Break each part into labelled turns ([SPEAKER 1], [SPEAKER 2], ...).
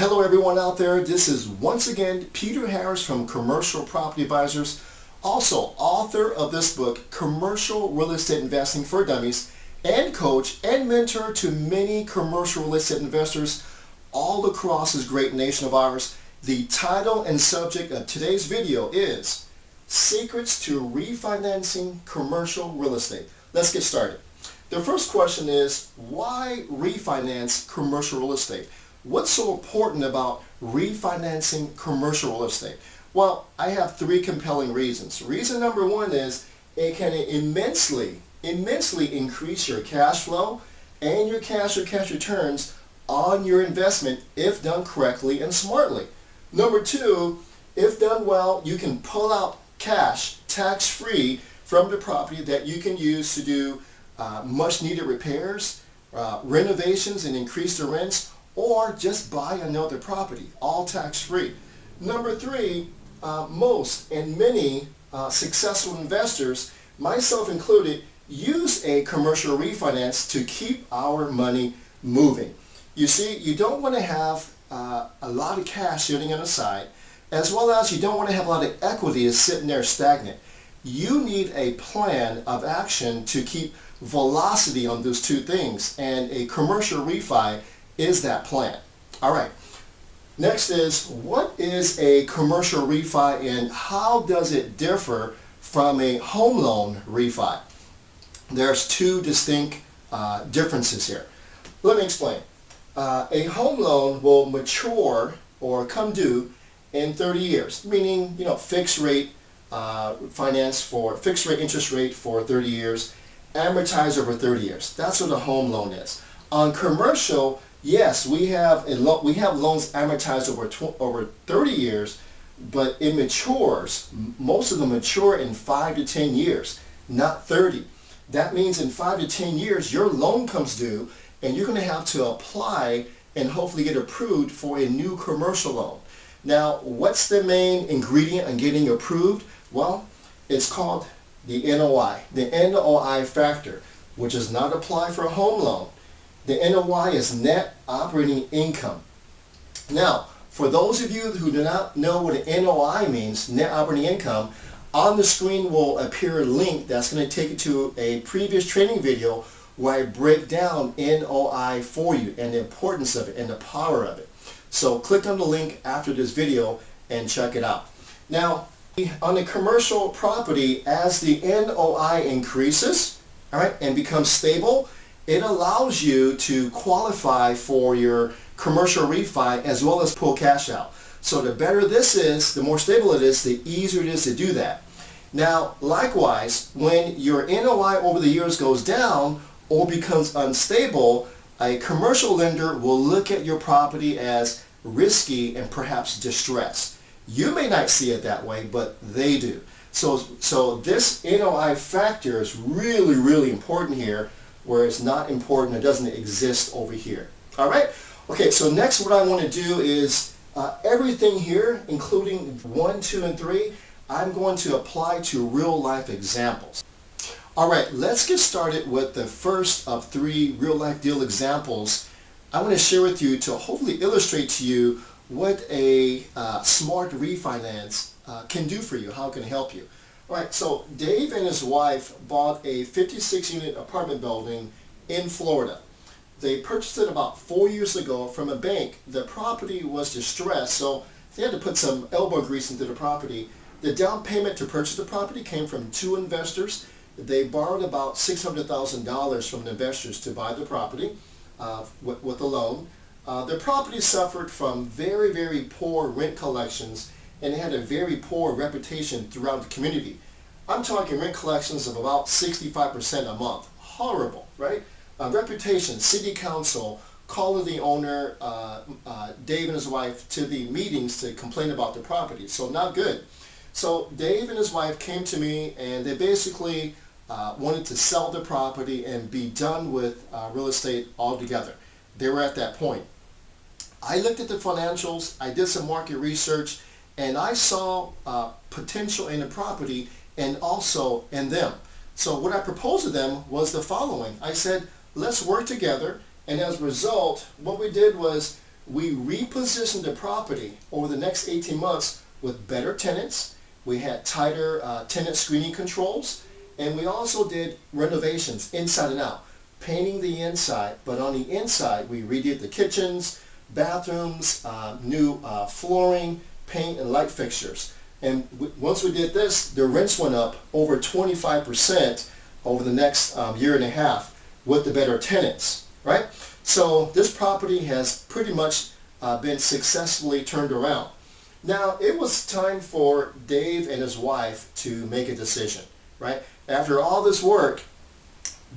[SPEAKER 1] Hello everyone out there. This is once again Peter Harris from Commercial Property Advisors, also author of this book, Commercial Real Estate Investing for Dummies, and coach and mentor to many commercial real estate investors all across this great nation of ours. The title and subject of today's video is Secrets to Refinancing Commercial Real Estate. Let's get started. The first question is, why refinance commercial real estate? What's so important about refinancing commercial real estate? Well, I have three compelling reasons. Reason number one is it can immensely increase your cash flow and your cash returns on your investment if done correctly and smartly. Number two, if done well, you can pull out cash tax-free from the property that you can use to do much needed repairs, renovations, and increase the rents, or just buy another property, all tax-free. Number three, most and many successful investors, myself included, use a commercial refinance to keep our money moving. You see, you don't want to have a lot of cash sitting on the side, as well as you don't want to have a lot of equity sitting there stagnant. You need a plan of action to keep velocity on those two things, and a commercial refi is that plan. All right. Next is, what is a commercial refi and how does it differ from a home loan refi? There's two distinct differences here. Let me explain. A home loan will mature or come due in 30 years, meaning, fixed rate finance for fixed rate interest rate for 30 years, amortized over 30 years. That's what a home loan is. On commercial, yes, we have loans amortized over 30 years, but it matures. Most of them mature in 5 to 10 years, not 30. That means in 5 to 10 years, your loan comes due, and you're going to have to apply and hopefully get approved for a new commercial loan. Now, what's the main ingredient in getting approved? Well, it's called the NOI, the NOI factor, which does not apply for a home loan. The NOI is net operating income. Now, for those of you who do not know what an NOI means, net operating income, on the screen will appear a link that's going to take you to a previous training video where I break down NOI for you and the importance of it and the power of it. So click on the link after this video and check it out. Now, on a commercial property, as the NOI increases, all right, and becomes stable, it allows you to qualify for your commercial refi as well as pull cash out. So the better this is, the more stable it is, the easier it is to do that. Now, likewise, when your NOI over the years goes down or becomes unstable, a commercial lender will look at your property as risky and perhaps distressed. You may not see it that way, but they do. So this NOI factor is really, really important here, where it's not important, it doesn't exist over here. All right? Okay, so next what I want to do is everything here, including 1, 2, and 3, I'm going to apply to real life examples. All right, let's get started with the first of 3 real life deal examples I want to share with you to hopefully illustrate to you what a smart refinance can do for you, how it can help you. All right, so Dave and his wife bought a 56-unit apartment building in Florida. They purchased it about 4 years ago from a bank. The property was distressed, so they had to put some elbow grease into the property. The down payment to purchase the property came from 2 investors. They borrowed about $600,000 from the investors to buy the property with a loan. The property suffered from very, very poor rent collections, and it had a very poor reputation throughout the community. I'm talking rent collections of about 65% a month. Horrible, right? Reputation, city council, calling the owner, Dave and his wife, to the meetings to complain about the property. So not good. So Dave and his wife came to me, and they basically wanted to sell the property and be done with real estate altogether. They were at that point. I looked at the financials, I did some market research, and I saw potential in the property and also in them. So what I proposed to them was the following. I said, let's work together, and as a result, what we did was we repositioned the property over the next 18 months with better tenants. We had tighter tenant screening controls, and we also did renovations inside and out, painting the inside, but on the inside we redid the kitchens, bathrooms, new flooring, paint and light fixtures. And once we did this, the rents went up over 25% over the next year and a half with the better tenants, right? So this property has pretty much been successfully turned around. Now, it was time for Dave and his wife to make a decision, right? After all this work,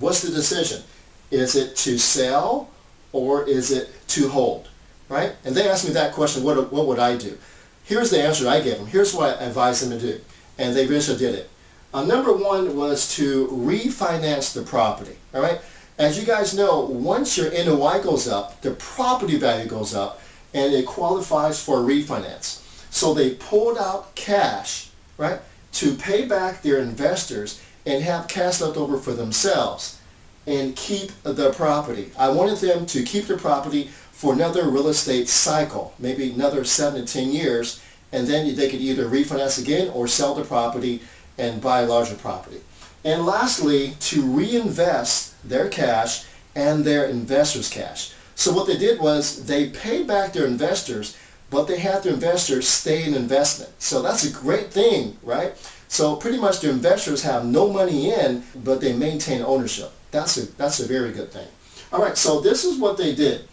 [SPEAKER 1] what's the decision? Is it to sell or is it to hold, right? And they asked me that question, what would I do? Here's the answer I gave them. Here's what I advised them to do. And they eventually did it. Number one was to refinance the property, all right? As you guys know, once your NOI goes up, the property value goes up, and it qualifies for a refinance. So they pulled out cash, right, to pay back their investors and have cash left over for themselves and keep the property. I wanted them to keep the property for another real estate cycle, maybe another 7 to 10 years, and then they could either refinance again or sell the property and buy a larger property. And lastly, to reinvest their cash and their investors' cash. So what they did was they paid back their investors, but they had their investors stay in investment. So that's a great thing, right? So pretty much their investors have no money in, but they maintain ownership. That's a very good thing. All right, so this is what they did.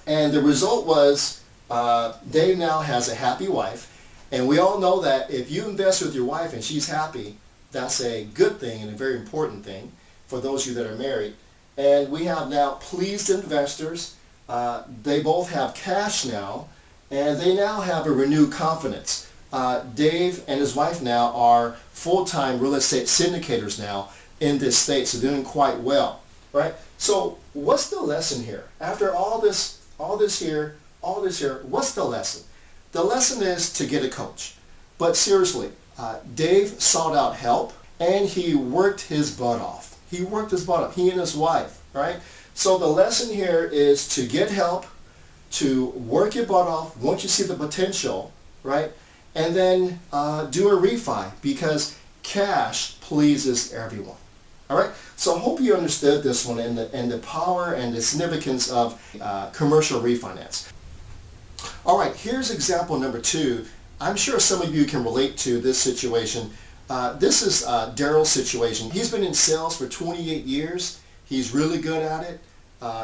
[SPEAKER 1] And the result was Dave now has a happy wife. And we all know that if you invest with your wife and she's happy, that's a good thing and a very important thing for those of you that are married. And we have now pleased investors. They both have cash now, and they now have a renewed confidence. Dave and his wife now are full-time real estate syndicators now in this state, so they're doing quite well, right? So what's the lesson here? After all this here, what's the lesson? The lesson is to get a coach. But seriously, Dave sought out help, and he worked his butt off. He worked his butt off, he and his wife, right? So the lesson here is to get help, to work your butt off once you see the potential, right? And then do a refi, because cash pleases everyone. All right, so I hope you understood this one and the power and the significance of commercial refinance. All right, here's example number 2. I'm sure some of you can relate to this situation. This is Daryl's situation. He's been in sales for 28 years. He's really good at it.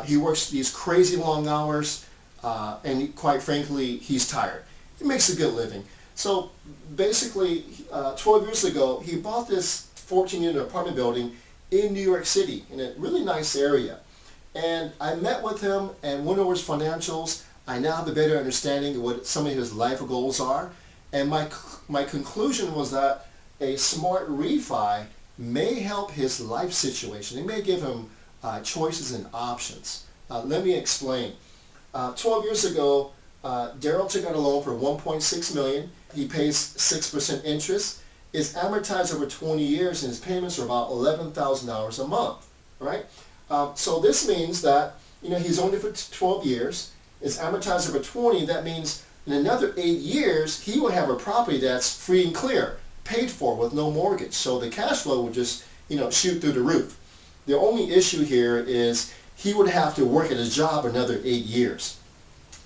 [SPEAKER 1] He works these crazy long hours, and quite frankly, he's tired. He makes a good living. So basically, 12 years ago, he bought this 14-unit apartment building in New York City, in a really nice area. And I met with him and went over his financials. I now have a better understanding of what some of his life goals are. And my conclusion was that a smart refi may help his life situation. It may give him choices and options. Let me explain. 12 years ago, Daryl took out a loan for $1.6 million. He pays 6% interest. It's amortized over 20 years, and his payments are about $11,000 a month, right? So this means that, he's owned it for 12 years. It's amortized over 20. That means in another 8 years, he will have a property that's free and clear, paid for with no mortgage. So the cash flow would just, shoot through the roof. The only issue here is he would have to work at his job another 8 years.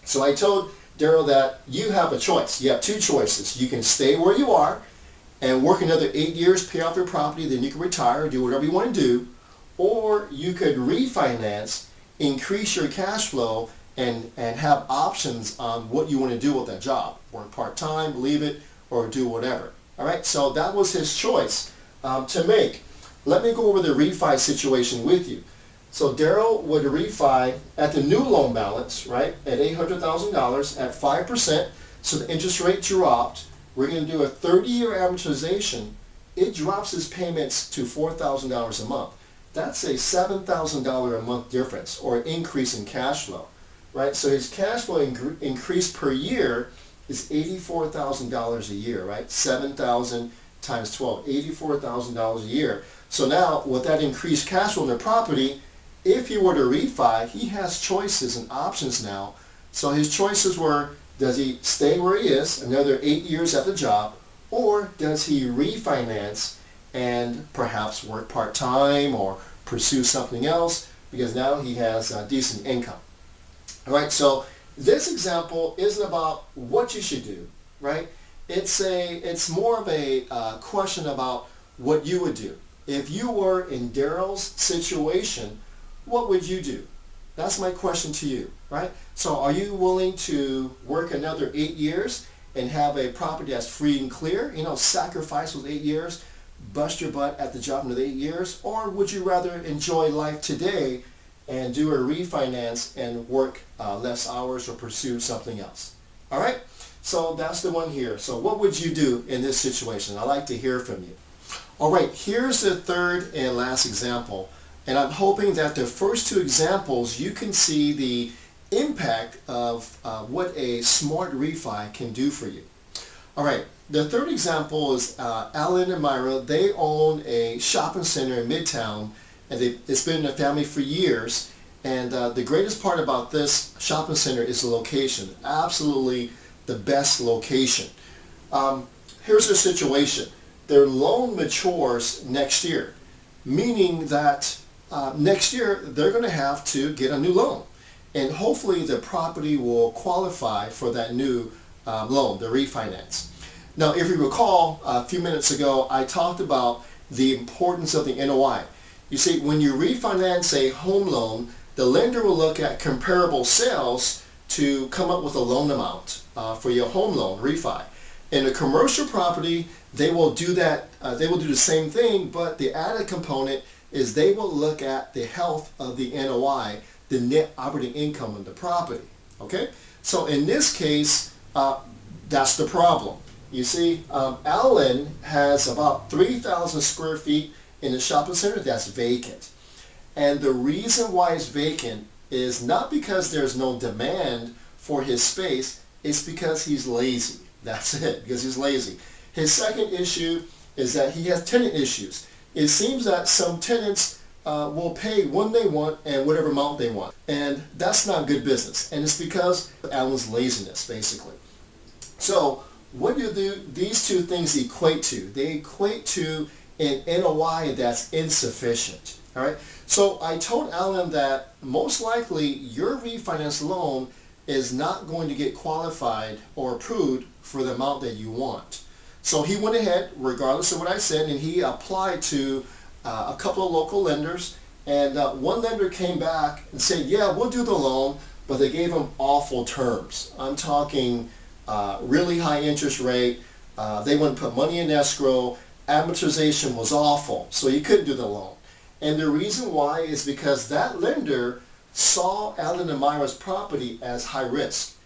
[SPEAKER 1] So I told Daryl that you have a choice. You have 2 choices. You can stay where you are and work another 8 years, pay off your property, then you can retire, do whatever you want to do, or you could refinance, increase your cash flow, and have options on what you want to do with that job. Work part-time, leave it, or do whatever. All right, so that was his choice to make. Let me go over the refi situation with you. So Daryl would refi at the new loan balance, right, at $800,000 at 5%, so the interest rate dropped. We're going to do a 30-year amortization. It drops his payments to $4,000 a month. That's a $7,000 a month difference, or an increase in cash flow, right? So his cash flow increase per year is $84,000 a year, right? 7,000 times 12, $84,000 a year. So now with that increased cash flow in the property, if he were to refi, he has choices and options now So his choices were, does he stay where he is, another 8 years at the job, or does he refinance and perhaps work part-time or pursue something else because now he has a decent income. All right, so this example isn't about what you should do, right? It's more of a question about what you would do. If you were in Daryl's situation, what would you do? That's my question to you, right? So are you willing to work another 8 years and have a property that's free and clear, sacrifice those 8 years, bust your butt at the job another 8 years, or would you rather enjoy life today and do a refinance and work less hours or pursue something else? All right, so that's the one here. So what would you do in this situation? I'd like to hear from you. All right, here's the third and last example, and I'm hoping that the first two examples you can see the impact of what a smart refi can do for you. All right, the third example is Alan and Myra. They own a shopping center in Midtown, and it's been in their family for years. And the greatest part about this shopping center is the location. Absolutely the best location. Here's their situation. Their loan matures next year, meaning that next year they're going to have to get a new loan. And hopefully the property will qualify for that new loan, the refinance. Now, if you recall, a few minutes ago, I talked about the importance of the NOI. You see, when you refinance a home loan, the lender will look at comparable sales to come up with a loan amount for your home loan refi. In a commercial property, they will do that. They will do the same thing, but the added component is they will look at the health of the NOI, the net operating income of the property. Okay, so in this case, that's the problem. You see, Alan has about 3,000 square feet in the shopping center that's vacant. And the reason why it's vacant is not because there's no demand for his space, it's because he's lazy. That's it, because he's lazy. His second issue is that he has tenant issues. It seems that some tenants will pay when they want and whatever amount they want. And that's not good business. And it's because of Alan's laziness, basically. So what do these two things equate to? They equate to an NOI that's insufficient. All right. So I told Alan that most likely your refinance loan is not going to get qualified or approved for the amount that you want. So he went ahead, regardless of what I said, and he applied to a couple of local lenders. And one lender came back and said, yeah, we'll do the loan, but they gave him awful terms. I'm talking really high interest rate. They wouldn't put money in escrow. Amortization was awful, so he couldn't do the loan. And the reason why is because that lender saw Alan and Myra's property as high risk.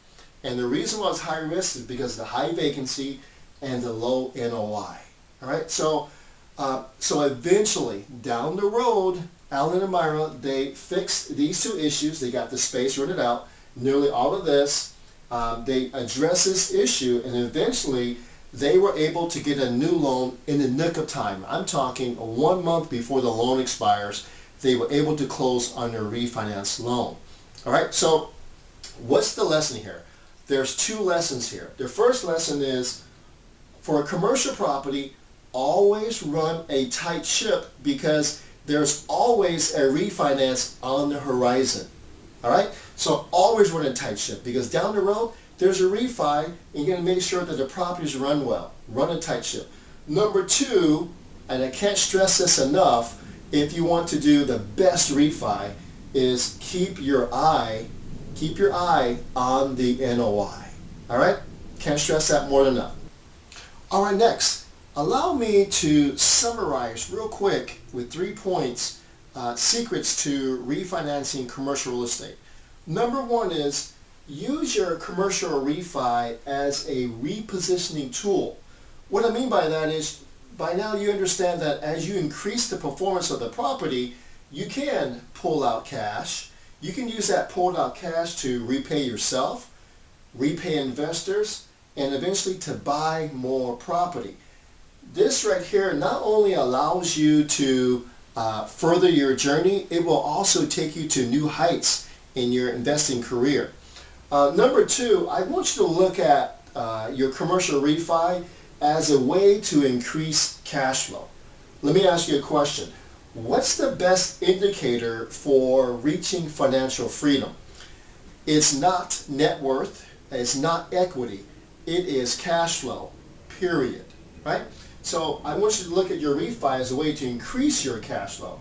[SPEAKER 1] And the reason why it's high risk is because of the high vacancy and the low NOI. All right, so eventually down the road, Alan and Myra, they fixed these two issues. They got the space rented out, nearly all of this. They addressed this issue, and eventually they were able to get a new loan in the nick of time. I'm talking 1 month before the loan expires, they were able to close on their refinance loan. All right, so what's the lesson here? There's two lessons here. The first lesson is, for a commercial property, always run a tight ship because there's always a refinance on the horizon. All right, so always run a tight ship because down the road, there's a refi, and you're going to make sure that the properties run well. Run a tight ship. Number two, and I can't stress this enough, if you want to do the best refi, is keep your eye on the NOI. All right? Can't stress that more than enough. All right, next, allow me to summarize real quick with 3 points, secrets to refinancing commercial real estate. Number one is, use your commercial refi as a repositioning tool. What I mean by that is, by now you understand that as you increase the performance of the property, you can pull out cash. You can use that pulled out cash to repay yourself, repay investors, and eventually to buy more property. This right here not only allows you to further your journey, it will also take you to new heights in your investing career. Number two, I want you to look at your commercial refi as a way to increase cash flow. Let me ask you a question. What's the best indicator for reaching financial freedom? It's not net worth, it's not equity, it is cash flow, period, right? So I want you to look at your refi as a way to increase your cash flow.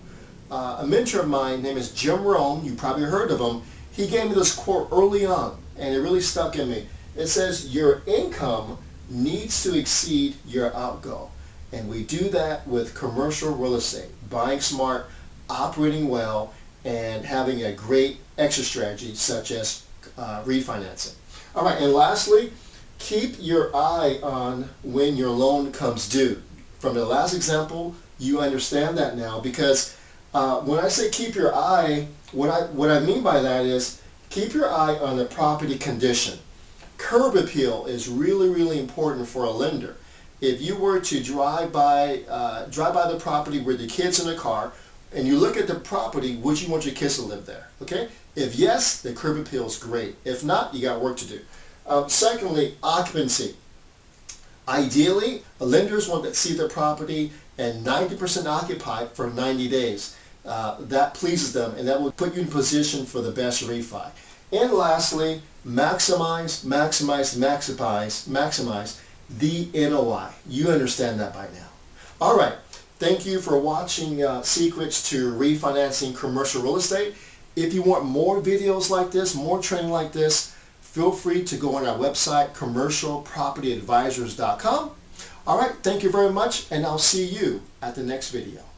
[SPEAKER 1] A mentor of mine, name is Jim Rohn, you probably heard of him. He gave me this quote early on, and it really stuck in me. It says, your income needs to exceed your outgo. And we do that with commercial real estate, buying smart, operating well, and having a great exit strategy such as refinancing. All right, and lastly, keep your eye on when your loan comes due. From the last example, you understand that now, because when I say keep your eye, what I mean by that is keep your eye on the property condition. Curb appeal is really, really important for a lender. If you were to drive by the property with the kids in the car, and you look at the property, would you want your kids to live there? Okay? If yes, the curb appeal is great. If not, you got work to do. Secondly, occupancy. Ideally, lenders want to see their property and 90% occupied for 90 days. That pleases them, and that will put you in position for the best refi. And lastly, maximize the NOI. You understand that by now. All right. Thank you for watching Secrets to Refinancing Commercial Real Estate. If you want more videos like this, more training like this, feel free to go on our website, commercialpropertyadvisors.com. All right. Thank you very much, and I'll see you at the next video.